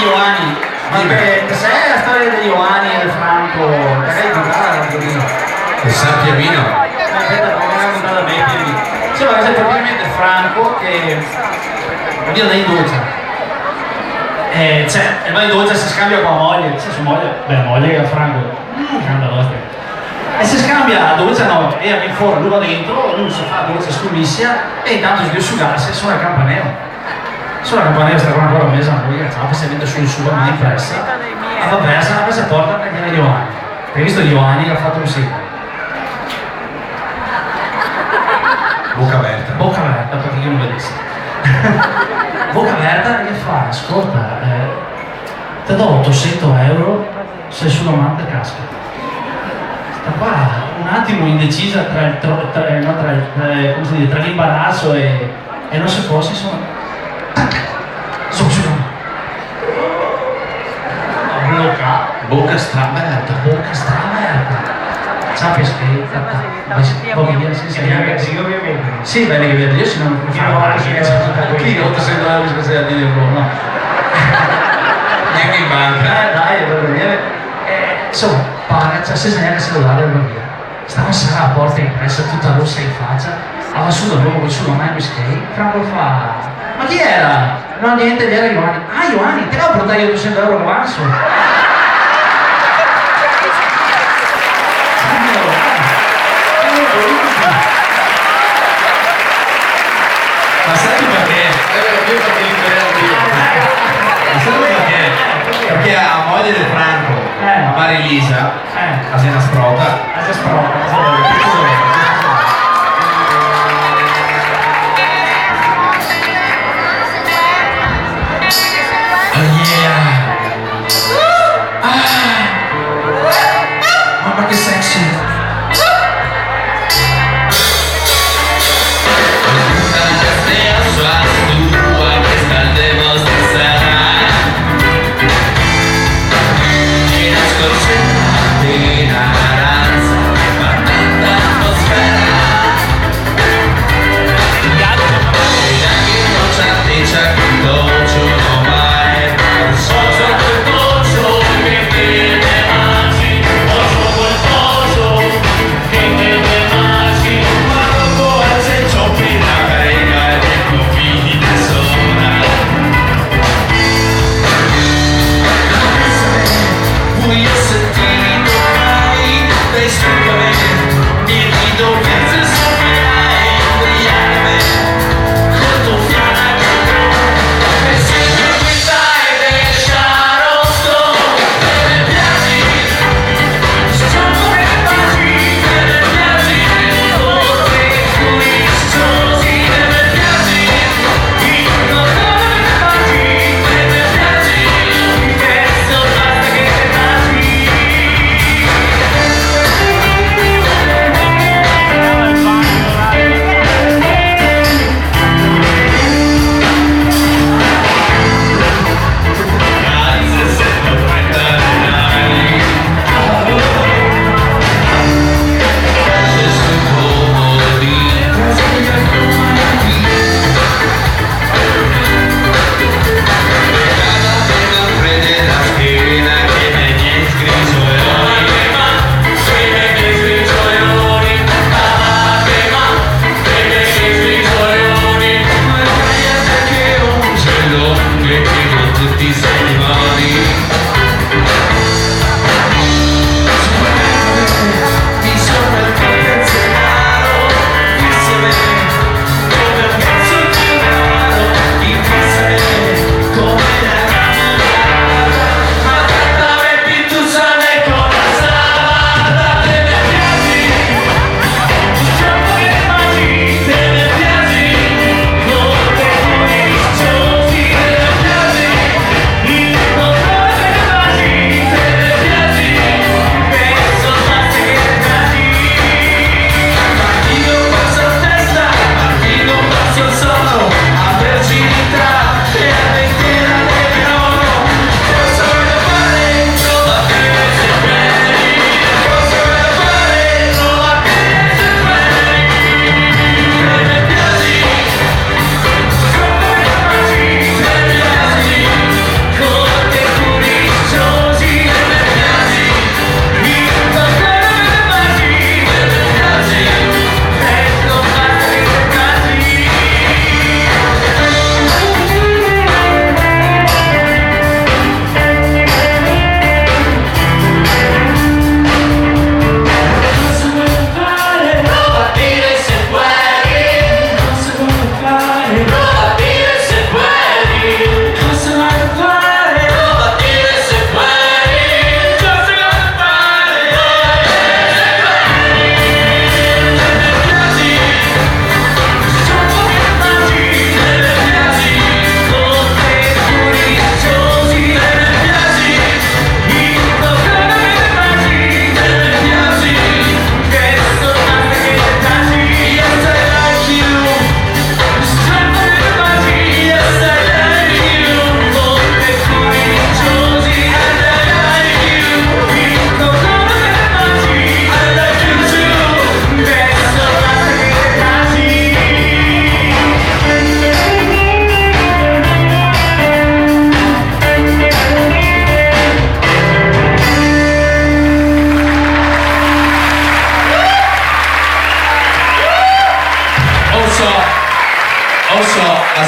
Ioani, perché sai la storia degli Ioani e del Franco, magari giocare a Piovino. E San Piovino? Aspetta, non mi raccontata da me, Piovino. C'era per esempio praticamente Franco che viene da Indugia. E va in dolce, si scambia con la moglie, c'è sua moglie, la moglie che è Franco, e si scambia a dolce, no, e viene fuori, lui va dentro, lui si fa dolce scommissia e intanto si deve asciugarsi sulla campanella. Sulla campanella sta qua ancora messa, ma poi si mette sul suo mai impressa, ma vabbè, se la presa porta perché è Ioani. Hai visto Ioani che ha fatto un sì? Bocca aperta. Bocca aperta, perché io non vedessi. Bocca aperta che fa? Ascolta, ti do 800 euro se sulla manta casca. Sta qua un attimo indecisa tra l'imbarazzo e non si può, si sono. Bocca straberta. Sappi che Sì, ovviamente. Sì, belli che vedo, io se non mi fanno male, qui 800 euro di spesa di euro, no. Neanche in banca. Dai, insomma, paga, cioè se neanche il cellulare va via. Stava Sara a porta impressa, tutta rossa in faccia, aveva su da nuovo su da Miami Skate, Franco fa, ma chi era? No, niente, era Ioanni. Ah, Ioanni, te l'avevo portato io 200 euro avanzo. Ma sai perché? Perché a moglie del Franco, a Marilisa, a Sena Sprota, oh yeah! Mamma che sexy! Scorse di naranza, guardando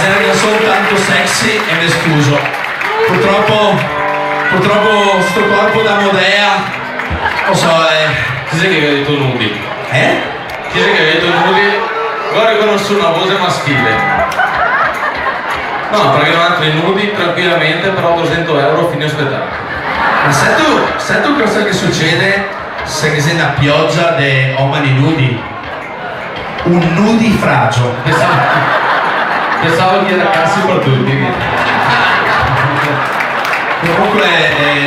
non sono tanto sexy e mi scuso. Purtroppo sto corpo da Modea, non so, Chi sei che ha detto nudi? eh? Chi sei che ha detto nudi? Guarda, riconosco una voce maschile. No, perché non altri nudi tranquillamente, però 200 euro fine spettacolo. Ma sai tu cosa che succede se che sei una pioggia di uomini nudi? Un nudi fragio. Pensavo che era cassi per tutti. Comunque,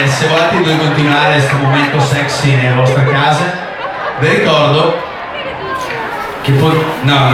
se volete voi continuare questo momento sexy nelle vostre case, vi ricordo che poi... No,